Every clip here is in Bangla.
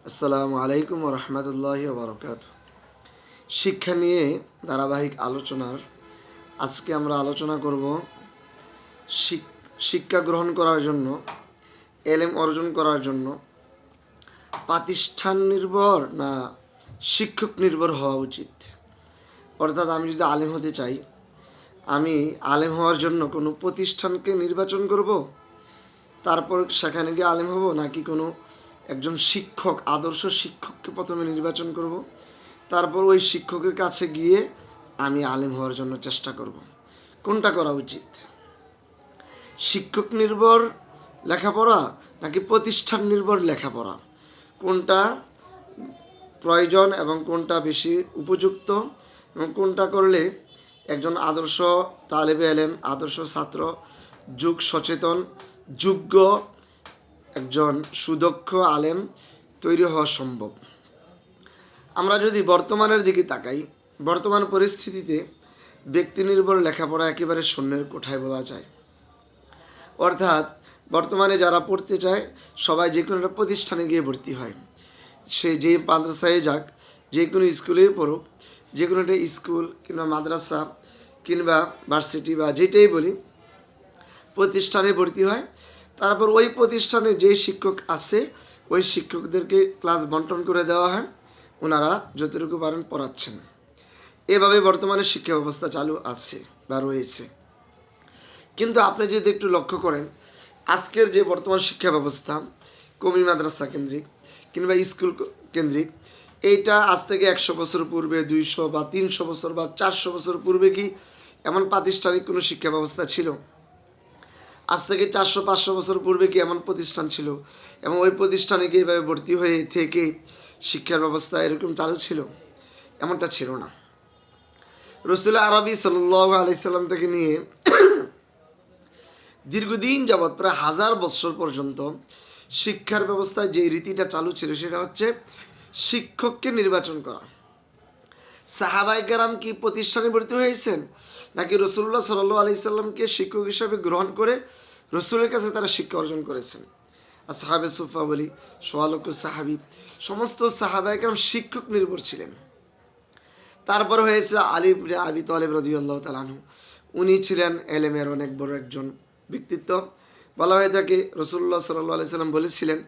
আসসালামু আলাইকুম রহমতুল্লাহি বারকাত। শিক্ষা নিয়ে ধারাবাহিক আলোচনার আজকে আমরা আলোচনা করব শিক্ষা গ্রহণ করার জন্য, এলেম অর্জন করার জন্য প্রতিষ্ঠান নির্ভর না শিক্ষক নির্ভর হওয়া উচিত। অর্থাৎ আমি যদি আলেম হতে চাই, আমি আলেম হওয়ার জন্য কোনো প্রতিষ্ঠানকে নির্বাচন করব, তারপর সেখানে গিয়ে আলেম হব, নাকি কোনো একজন শিক্ষক, আদর্শ শিক্ষককে প্রথমে নির্বাচন করব, তারপর ওই শিক্ষকের কাছে গিয়ে আমি আলেম হওয়ার জন্য চেষ্টা করব। কোনটা করা উচিত? শিক্ষক নির্ভর লেখাপড়া নাকি প্রতিষ্ঠান নির্ভর লেখাপড়া, কোনটা প্রয়োজন এবং কোনটা বেশি উপযুক্ত এবং কোনটা করলে একজন আদর্শ তালেবে এলেম, আদর্শ ছাত্র, যুগ সচেতন, যোগ্য একজন সুদক্ষ আলেম তৈরি হওয়া সম্ভব। আমরা যদি বর্তমানের দিকে তাকাই, বর্তমান পরিস্থিতিতে ব্যক্তি নির্ভর লেখাপড়া একেবারে শূন্যের কোঠায় বলা যায়। অর্থাৎ বর্তমানে যারা পড়তে চায় সবাই যে কোনো একটা প্রতিষ্ঠানে গিয়ে ভর্তি হয়। সে যে মাদ্রাসায় যাক, যে কোনো স্কুলেই পড়ুক, যে কোনো একটা স্কুল কিংবা মাদ্রাসা কিংবা ভার্সিটি বা যেটাই বলি, প্রতিষ্ঠানে ভর্তি হয়। তারপর ওই প্রতিষ্ঠানে যে শিক্ষক আছে ওই শিক্ষকদেরকে ক্লাস বন্টন করে দেওয়া হয়, ওনারা যতটুকু পারেন পড়াচ্ছেন। এভাবে বর্তমানে শিক্ষা ব্যবস্থা চালু আছে বা রয়েছে। কিন্তু আপনি যদি একটু লক্ষ্য করেন, আজকের যে বর্তমান শিক্ষা ব্যবস্থা কওমি মাদ্রাসা কেন্দ্রিক কিংবা স্কুল কেন্দ্রিক, এইটা আজ থেকে 100 বছর পূর্বে, 200 বা 300 বছর বা 400 বছর পূর্বে কি এমন প্রাতিষ্ঠানিক কোনো শিক্ষা ব্যবস্থা ছিল? আজ থেকে 400-500 বছর পূর্বে কি এমন প্রতিষ্ঠান ছিল এবং ওই প্রতিষ্ঠানে কি এভাবে ভর্তি হয়ে থেকে শিক্ষার ব্যবস্থা এরকম চালু ছিল? এমনটা ছিল না। রসুল আরবি সাল্লাল্লাহু আলাইহি সাল্লাম থেকে নিয়ে দীর্ঘদিন যাবৎ প্রায় 1000 বছর পর্যন্ত শিক্ষার ব্যবস্থায় যে রীতিটা চালু ছিল সেটা হচ্ছে শিক্ষককে নির্বাচন করা। সাহাবায়ে কেরাম কি প্রতিষ্ঠানে ভর্তি হয়েছেন, নাকি রসুল্লাহ সাল্লাল্লাহু আলাইহি সাল্লামকে শিক্ষক হিসাবে গ্রহণ করে রসুলের কাছে তারা শিক্ষা অর্জন করেছেন? আর সাহাবে সুফা বলি, সোয়ালক সাহাবি, সমস্ত সাহাবায়ে কেরাম শিক্ষক নির্ভর ছিলেন। তারপর হয়েছে আলী ইবনে আবি তালিব রাদিয়াল্লাহু তাআলা আনহু, উনি ছিলেন এলেমের অনেক বড় একজন ব্যক্তিত্ব। বলা হয়ে থাকে রসুল্লাহ সাল্লাল্লাহু আলাইহি সাল্লাম বলেছিলেন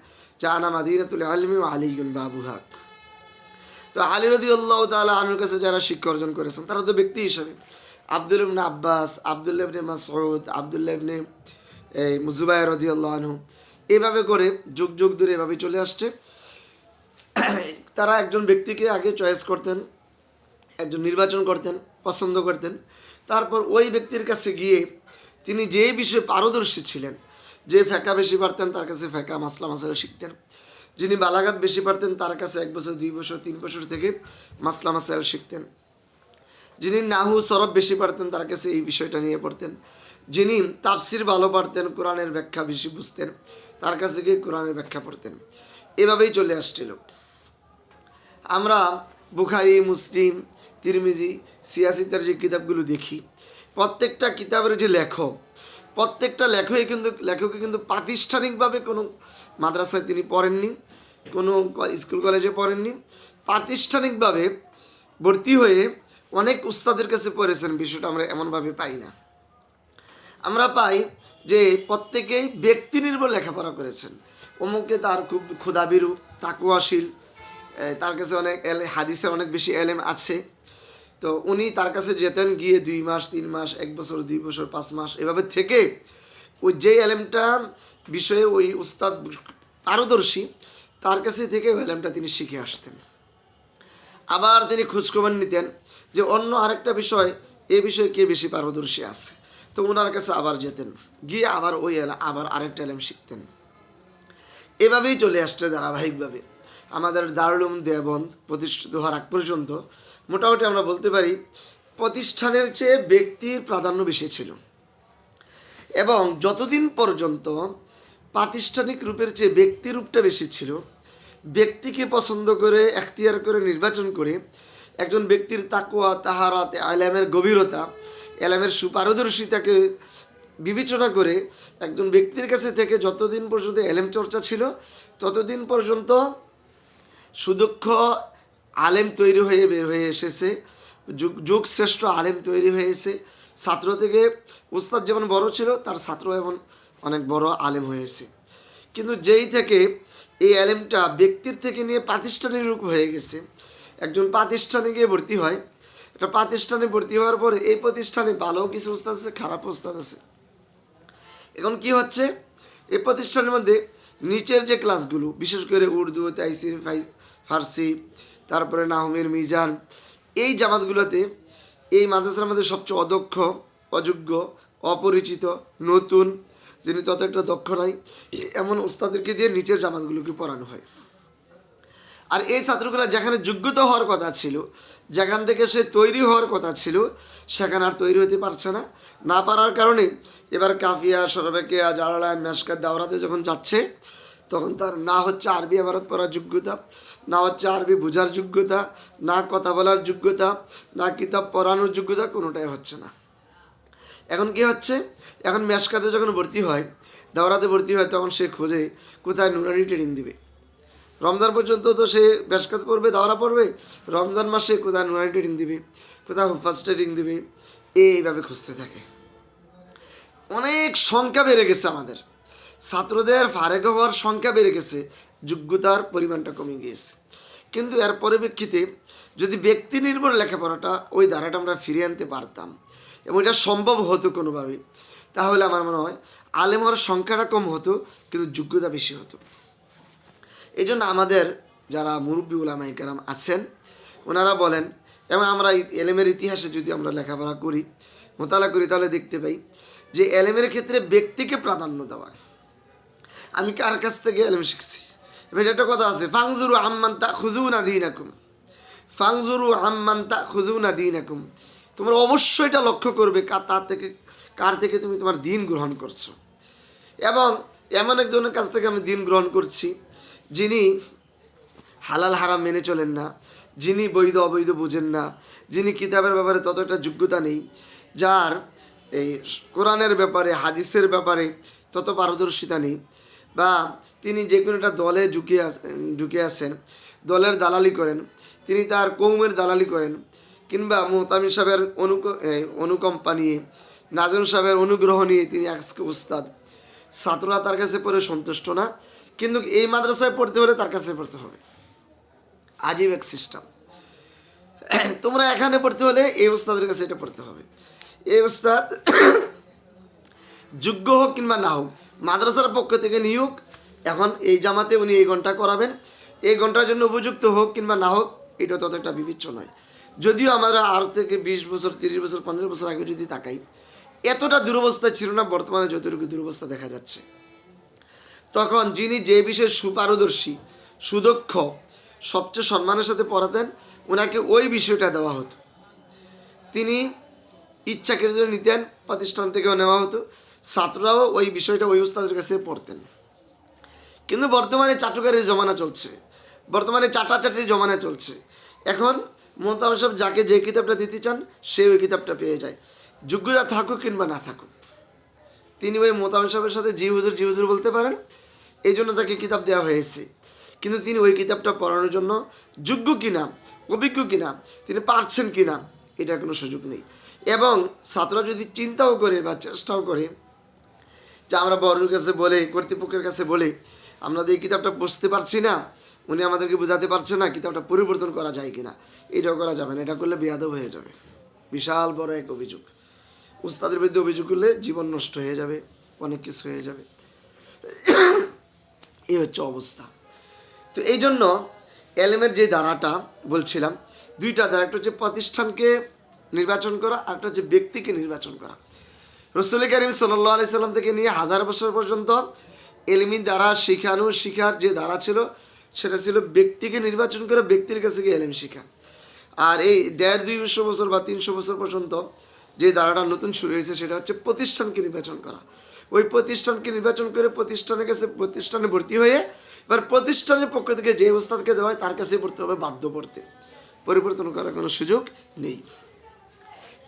যে আনা মাদিনাতুল ইলমি ওয়া আলিয়ুন বাবুহা। তো আলী রাদিয়াল্লাহু তাআলা আনহুর কাছে যারা শিক্ষা অর্জন করেছেন তারা তো ব্যক্তি হিসাবে আব্দুল ইবনে আব্বাস, আব্দুল্লাহ ইবনে মাসউদ, আব্দুল্লাহ ইবনে জুবায়ের রাদিয়াল্লাহু আনহু, এভাবে করে যুগ যুগ ধরে এভাবে চলে আসছে। তারা একজন ব্যক্তিকে আগে চয়েস করতেন, একজন নির্বাচন করতেন, পছন্দ করতেন। তারপর ওই ব্যক্তির কাছে গিয়ে তিনি যে বিষয়ে পারদর্শী ছিলেন, যে ফেকা বেশি পারতেন তার কাছে ফেকা মাসলা মাসালা শিখতেন, যিনি বালাগাত বেশি পারতেন তার কাছে 1 বছর 2 বছর 3 বছর থেকে মাসলা মাসাইল শিখতেন, যিনি নাহু সরব বেশি পারতেন তার কাছে এই বিষয়টা নিয়ে পড়তেন, যিনি তাফসির ভালো পারতেন, কোরআনের ব্যাখ্যা বেশি বুঝতেন তার কাছে গিয়ে কোরআনের ব্যাখ্যা পড়তেন। এভাবেই চলে আসছিল। আমরা বুখারী, মুসলিম, তিরমিজি, সিয়াসিতার যে কিতাবগুলো দেখি, প্রত্যেকটা কিতাবের যে লেখক, প্রত্যেকটা লেখকই কিন্তু প্রাতিষ্ঠানিকভাবে কোনো মাদ্রাসায় তিনি পড়েননি, কোনো স্কুল কলেজে পড়েননি। প্রাতিষ্ঠানিকভাবে ভর্তি হয়ে অনেক উস্তাদের কাছে পড়েছেন, বিষয়টা আমরা এমনভাবে পাই না। আমরা পাই যে প্রত্যেকেই ব্যক্তি নির্ভর লেখাপড়া করেছেন। অমুকে তার খুব ক্ষুধাবিরু, তাকুয়াশীল, তার কাছে অনেক হাদিসের অনেক বেশি এলেম আছে, তো উনি তার কাছে যেতেন, গিয়ে 2 মাস 3 মাস 1 বছর 2 বছর 5 মাস এভাবে থেকে ওই যেই এলেমটা বিষয়ে ওই উস্তাদ পারদর্শী তার কাছে থেকে ওই এলেমটা তিনি শিখে আসতেন। আবার তিনি খোঁজখবর নিতেন যে অন্য আরেকটা বিষয়, এই বিষয়ে কে বেশি পারদর্শী আছে, তো ওনার কাছে আবার যেতেন, গিয়ে আবার আবার আরেকটা এলেম শিখতেন। এভাবেই চলে আসছে ধারাবাহিকভাবে। আমাদের দারুল উলুম দেওবন্দ প্রতিষ্ঠিত হওয়ার আগ পর্যন্ত মোটামুটি আমরা বলতে পারি প্রতিষ্ঠানের চেয়ে ব্যক্তির প্রাধান্য বেশি ছিল, এবং যতদিন পর্যন্ত প্রাতিষ্ঠানিক রূপের চেয়ে ব্যক্তি রূপটা বেশি ছিল, ব্যক্তিকে পছন্দ করে এখতিয়ার করে নির্বাচন করে একজন ব্যক্তির তাকওয়া, তাহারাত, এলেমের গভীরতা, এলেমের সুপারদর্শিতাকে বিবেচনা করে একজন ব্যক্তির কাছে থেকে যতদিন পর্যন্ত এলেম চর্চা ছিল ততদিন পর্যন্ত সুদক্ষ আলেম তৈরি হয়ে বের হয়ে এসেছে, যুগ শ্রেষ্ঠ আলেম তৈরি হয়েছে। ছাত্র থেকে উস্তাদ যেমন বড় ছিল, তার ছাত্র এমন অনেক বড় আলেম হয়েছে। কিন্তু যেই থেকে এই আলেমটা ব্যক্তির থেকে নিয়ে প্রাতিষ্ঠানিক রূপ হয়ে গেছে, একজন প্রাতিষ্ঠানে গিয়ে ভর্তি হয়, একটা প্রাতিষ্ঠানে ভর্তি হওয়ার পরে এই প্রতিষ্ঠানে ভালো কিছু উস্তাদ আছে, খারাপ উস্তাদ আছে। এখন কি হচ্ছে, এই প্রতিষ্ঠানের মধ্যে নিচের যে ক্লাসগুলো, বিশেষ করে উর্দু, তাইসির, ফার্সি, তারপরে নাহমের মিজান, এই জামাতগুলোতে এই মাদ্রাসার মধ্যে সবচেয়ে অদক্ষ, অযোগ্য, অপরিচিত, নতুন, যিনি তত একটা দক্ষ নাই, এমন উস্তাদেরকে দিয়ে নিচের জামাতগুলোকে পড়ানো হয়। আর এই ছাত্রগুলো যেখানে যোগ্যতা হওয়ার কথা ছিল, যেখান থেকে সে তৈরি হওয়ার কথা ছিল, সেখানে আর তৈরি হতে পারছে না। না পারার কারণে এবার কাফিয়া, সরবেকিয়া, জালালাইন, মেশকাত, দাওরাতে যখন যাচ্ছে, তখন তার না হচ্ছে আরবি ইবারত পড়ার যোগ্যতা, না হচ্ছে আরবি বোঝার যোগ্যতা, না কথা বলার যোগ্যতা, না কিতাব পড়ানোর যোগ্যতা, কোনোটাই হচ্ছে না। এখন কি হচ্ছে, এখন মেশকাতে যখন ভর্তি হয়, দাওরাতে ভর্তি হয়, তখন সে খোঁজে কোথায় নুরানি ট্রেনিং দিবে। রমজান পর্যন্ত তো সে মেশকাত পড়বে, দাওরা পড়বে, রমজান মাসে কোথায় নুরানি ট্রেনিং দিবে, কোথায় হুফাজ ট্রেনিং দিবে, এইভাবে খুঁজতে থাকে। অনেক সংখ্যা বেড়ে গেছে, আমাদের ছাত্রদের ফারেক হওয়ার সংখ্যা বেড়ে গেছে, যোগ্যতার পরিমাণটা কমে গিয়েছে। কিন্তু এর পরিপ্রেক্ষিতে যদি ব্যক্তি নির্ভর লেখাপড়াটা, ওই ধারাটা আমরা ফিরিয়ে আনতে পারতাম এবং এটা সম্ভব হতো কোনোভাবে, তাহলে আমার মনে হয় আলেম হওয়ার সংখ্যাটা কম হতো, কিন্তু যোগ্যতা বেশি হতো। এই জন্য আমাদের যারা মুরব্বী উলামায়ে কেরাম আছেন, ওনারা বলেন, এবং আমরা এলেমের ইতিহাসে যদি আমরা লেখাপড়া করি, মোতালা করি, তাহলে দেখতে পাই যে এলেমের ক্ষেত্রে ব্যক্তিকে প্রাধান্য দেওয়া। আমি কার কাছ থেকে এলেম শিখছি, এবার একটা কথা আছে, ফাংজুরু আম্মান তাখুযুনা দীনাকুম, ফাংজুরু আম্মান তাখুযুনা দীনাকুম। তোমরা অবশ্যই এটা লক্ষ্য করবে কার থেকে তুমি তোমার দিন গ্রহণ করছো। এবং এমন একজনের কাছ থেকে আমি দিন গ্রহণ করছি, যিনি হালাল হারাম মেনে চলেন না, যিনি বৈধ অবৈধ বুঝেন না, যিনি কিতাবের ব্যাপারে ততটা যোগ্যতা নেই, যার এই কোরআনের ব্যাপারে, হাদিসের ব্যাপারে তত পারদর্শিতা নেই, বা তিনি যে কোনো একটা দলে ঢুকে আছেন, দলের দালালি করেন, তিনি তার কৌমের দালালি করেন, কিংবা মোহতামিম সাহেবের অনুকম্পা নিয়ে, নাজম সাহেবের অনুগ্রহ নিয়ে তিনি আজকে উস্তাদ। ছাত্ররা তার কাছে পড়ে সন্তুষ্ট না, কিন্তু এই মাদ্রাসায় পড়তে হলে তার কাছে পড়তে হবে। আজীব এক সিস্টেম। তোমরা এখানে পড়তে হলে এই উস্তাদের কাছে এটা পড়তে হবে। এই উস্তাদ যোগ্য হোক কিংবা না হোক, মাদ্রাসার পক্ষ থেকে নিয়োগ, এখন এই জামাতে উনি এই ঘন্টা করাবেন, এই ঘন্টার জন্য উপযুক্ত হোক কিংবা না হোক, এটা তত একটা বিবেচ্য নয়। যদিও আমরা আর থেকে 20 বছর, 30 বছর, 15 বছর আগে যদি তাকাই, এতটা দুরবস্থা ছিল না, বর্তমানে যতটুকু দুরবস্থা দেখা যাচ্ছে। তখন যিনি যে বিষয়ে সুপারদর্শী, সুদক্ষ, সবচেয়ে সম্মানের সাথে পড়াতেন, ওনাকে ওই বিষয়টা দেওয়া হতো। তিনি ইচ্ছাকৃত নিতেন, প্রতিষ্ঠান থেকেও নেওয়া হতো, ছাত্ররাও ওই বিষয়টা ওই উস্তাদের কাছে পড়তেন। কিন্তু বর্তমানে চাটুকারির জমানা চলছে, বর্তমানে চাটাচাটির জমানা চলছে। এখন মোহতামিম সাহেব যাকে যে কিতাবটা দিতে চান, সে ওই কিতাবটা পেয়ে যায়, যোগ্যতা থাকুক কিংবা না থাকুক। তিনি ওই মোহতামিম সাহেবের সাথে জি হুজুর বলতে পারেন, এই জন্য তাকে কিতাব দেওয়া হয়েছে। কিন্তু তিনি ওই কিতাবটা পড়ানোর জন্য যোগ্য কিনা, অভিজ্ঞ কিনা, তিনি পারছেন কিনা, এটার কোনো সুযোগ নেই। এবং ছাত্ররা যদি চিন্তাও করে বা চেষ্টাও করে যে আমরা বড়োর কাছে বলে, কর্তৃপক্ষের কাছে বলে, আমরা তো এই কিতাবটা বুঝতে পারছি না, উনি আমাদেরকে বোঝাতে পারছে না, কিতাবটা পরিবর্তন করা যায় কিনা, এটাও করা যাবে না। এটা করলে বেয়াদব হয়ে যাবে, বিশাল বড় এক অভিযোগ। উস্তাদের বিরুদ্ধে অভিযোগ করলে জীবন নষ্ট হয়ে যাবে, অনেক কিছু হয়ে যাবে। এই হচ্ছে অবস্থা। তো এই জন্য এলেমের যে ধারাটা বলছিলাম, দুইটা ধারা, একটা হচ্ছে প্রতিষ্ঠানকে নির্বাচন করা, আর একটা হচ্ছে ব্যক্তিকে নির্বাচন করা। রাসূল কারীম সাল্লাল্লাহু আলাইহি সাল্লাম থেকে নিয়ে 1000 বছর পর্যন্ত এলমি দ্বারা শিখার যে ধারা ছিল, সেটা ছিল ব্যক্তিকে নির্বাচন করে ব্যক্তির কাছে গিয়ে এলেম শিখা। আর এই 150-200 বছর বা 300 বছর পর্যন্ত যে ধারাটা নতুন শুরু হয়েছে, সেটা হচ্ছে প্রতিষ্ঠানকে নির্বাচন করা। ওই প্রতিষ্ঠানকে নির্বাচন করে প্রতিষ্ঠানের কাছে, প্রতিষ্ঠানে ভর্তি হয়ে, এবার প্রতিষ্ঠানের পক্ষ থেকে যে উস্তাদকে দেওয়া হয় তার কাছে পড়তে হবে, বাধ্য পড়তে, পরিবর্তন করার কোনো সুযোগ নেই।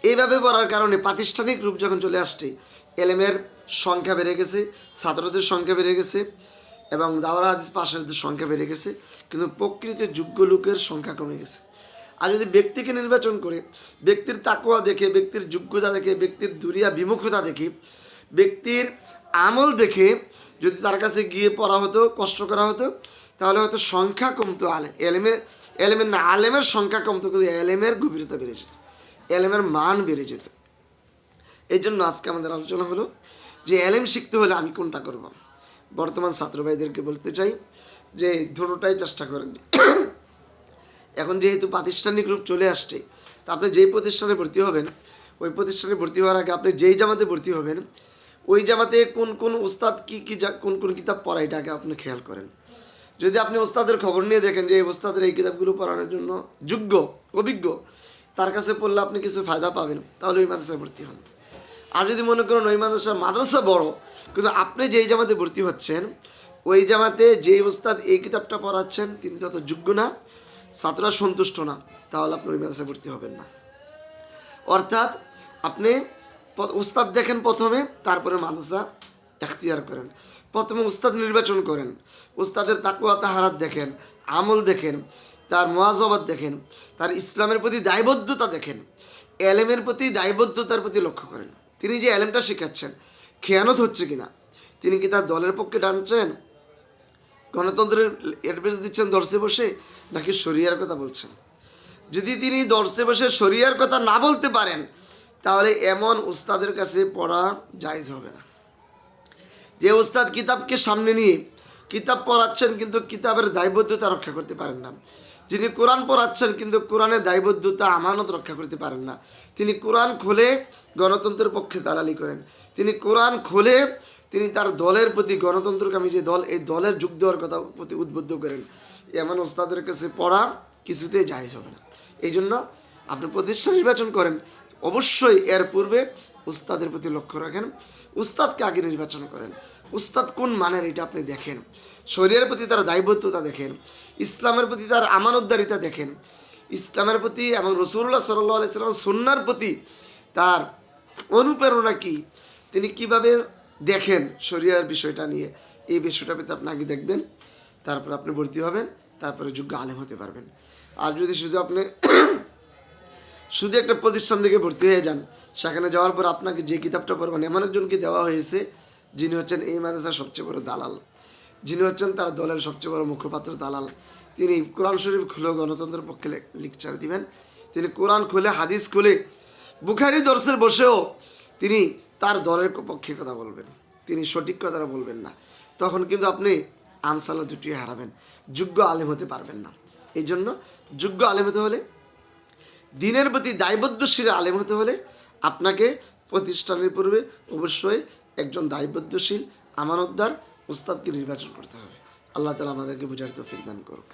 এইভাবে পড়ার কারণে প্রাতিষ্ঠানিক রূপ যখন চলে আসছে, এলেমের সংখ্যা বেড়ে গেছে, ছাত্রদের সংখ্যা বেড়ে গেছে, এবং দাওরা হাদিস পাশের সংখ্যা বেড়ে গেছে, কিন্তু প্রকৃত যোগ্য লোকের সংখ্যা কমে গেছে। আর যদি ব্যক্তিকে নির্বাচন করে, ব্যক্তির তাকওয়া দেখে, ব্যক্তির যোগ্যতা দেখে, ব্যক্তির দুনিয়া বিমুখতা দেখে, ব্যক্তির আমল দেখে যদি তার কাছে গিয়ে পড়া হতো, কষ্ট করা হতো, তাহলে হয়তো সংখ্যা কমতো, এলেমের না আলেমের সংখ্যা কমতো, কিন্তু এলেমের গভীরতা বেড়ে যেত, এলেমের মান বেড়ে যেত। এই জন্য আজকে আমাদের আলোচনা হলো যে এলেম শিখতে হলে আমি কোনটা করব। বর্তমান ছাত্র ভাইদেরকে বলতে চাই যে দুটোটাই চেষ্টা করেন। এখন যেহেতু প্রাতিষ্ঠানিক রূপ চলে আসছে, তা আপনি যেই প্রতিষ্ঠানে ভর্তি হবেন, ওই প্রতিষ্ঠানে ভর্তি হওয়ার আগে আপনি যেই জামাতে ভর্তি হবেন, ওই জামাতে কোন কোন উস্তাদ কোন কোন কিতাব পড়ায়, এটা আগে আপনি খেয়াল করেন। যদি আপনি ওস্তাদের খবর নিয়ে দেখেন যে এই ওস্তাদের এই কিতাবগুলো পড়ানোর জন্য যোগ্য, অভিজ্ঞ, তার কাছে পড়লে আপনি কিছু ফায়দা পাবেন, তাহলে ওই মাদ্রাসায় ভর্তি হন। আর যদি মনে করেন ওই মাদ্রাসা বড়, কিন্তু আপনি যেই জামাতে ভর্তি হচ্ছেন, ওই জামাতে যেই ওস্তাদ এই কিতাবটা পড়াচ্ছেন তিনি তত যোগ্য না, ছাত্ররা সন্তুষ্ট না, তাহলে আপনি ওই মাদ্রাসায় ভর্তি হবেন না। অর্থাৎ আপনি উস্তাদ দেখেন প্রথমে, তারপরে মাদ্রাসা এখতিয়ার করেন। প্রথমে উস্তাদ নির্বাচন করেন, উস্তাদের তাকওয়া তাহারাত দেখেন, আমল দেখেন, তার মুআযাবাত দেখেন, তার ইসলামের প্রতি দায়বদ্ধতা দেখেন, এলেমের প্রতি দায়বদ্ধতার প্রতি লক্ষ্য করেন। তিনি যে এলেমটা শেখাচ্ছেন খেয়ানত হচ্ছে কিনা, তিনি কি তার দলের পক্ষে টানছেন, গণতন্ত্রের অ্যাডভাইস দিচ্ছেন দর্শে বসে, নাকি শরিয়ার কথা বলছেন। যদি তিনি দর্শে বসে শরিয়ার কথা না বলতে পারেন, তাহলে এমন উস্তাদের কাছে পড়া জায়েজ হবে না। যে উস্তাদ কিতাবকে সামনে নিয়ে কিতাব পড়াচ্ছেন কিন্তু কিতাবের দায়বদ্ধতা রক্ষা করতে পারেন না, যিনি কোরআন পড়াচ্ছেন কিন্তু কোরআনের দায়বদ্ধতা আমানত রক্ষা করতে পারেন না, তিনি কোরআন খুলে গণতন্ত্রের পক্ষে দালালি করেন, তিনি কোরআন খুলে তিনি তার দলের প্রতি, গণতন্ত্রকামী যে দল, এই দলের যোগ দেওয়ার কথা প্রতি উদ্বুদ্ধ করেন, এমন ওস্তাদের কাছে পড়া কিছুতেই জায়েজ হবে না। এই জন্য আপনি প্রতিষ্ঠান নির্বাচন করেন, অবশ্যই এর পূর্বে উস্তাদের প্রতি লক্ষ্য রাখেন, উস্তাদকে আগে নির্বাচন করেন, উস্তাদ কোন মানের এটা আপনি দেখেন, শরীরের প্রতি তার দায়বদ্ধতা দেখেন, ইসলামের প্রতি তার আমানতদারিতা দেখেন, ইসলামের প্রতি এবং রাসূলুল্লাহ সাল্লাল্লাহু আলাইহি ওয়াসাল্লাম সুন্নাহর প্রতি তার অনুপ্রেরণা কি, তিনি কিভাবে দেখেন শরীয়তের বিষয়টা নিয়ে, এই বিষয়টা পেতে আপনি আগে দেখবেন, তারপর আপনি ভর্তি হবেন, তারপরে যোগ্য আলেম হতে পারবেন। আর যদি শুধু একটা প্রতিষ্ঠান থেকে ভর্তি হয়ে যান, সেখানে যাওয়ার পর আপনাকে যে কিতাবটা পড়বেন এমন একজনকে দেওয়া হয়েছে যিনি হচ্ছেন এই মাদ্রাসার সবচেয়ে বড় দালাল, যিনি হচ্ছেন তার দলের সবচেয়ে বড় মুখপাত্র দালাল, তিনি কোরআন শরীফ খুলে গণতন্ত্রের পক্ষে লেকচার দিবেন, তিনি কোরআন খুলে হাদিস খুলে বুখারী দর্শের বসেও তিনি তার দলের পক্ষে কথা বলবেন, তিনি সঠিক কথাটা বলবেন না, তখন কিন্তু আপনি আমসালা দুটি হারাবেন, যোগ্য আলেম হতে পারবেন না। এই জন্য যোগ্য আলেম হতে হলে, দিনের প্রতি দায়বদ্ধশীল আলেম হতে হলে আপনাকে প্রতিষ্ঠানের পূর্বে অবশ্যই একজন দায়বদ্ধশীল আমানতদার উস্তাদকে নির্বাচন করতে হবে। আল্লাহ তাআলা আমাদেরকে বুঝার তৌফিক দান করুক।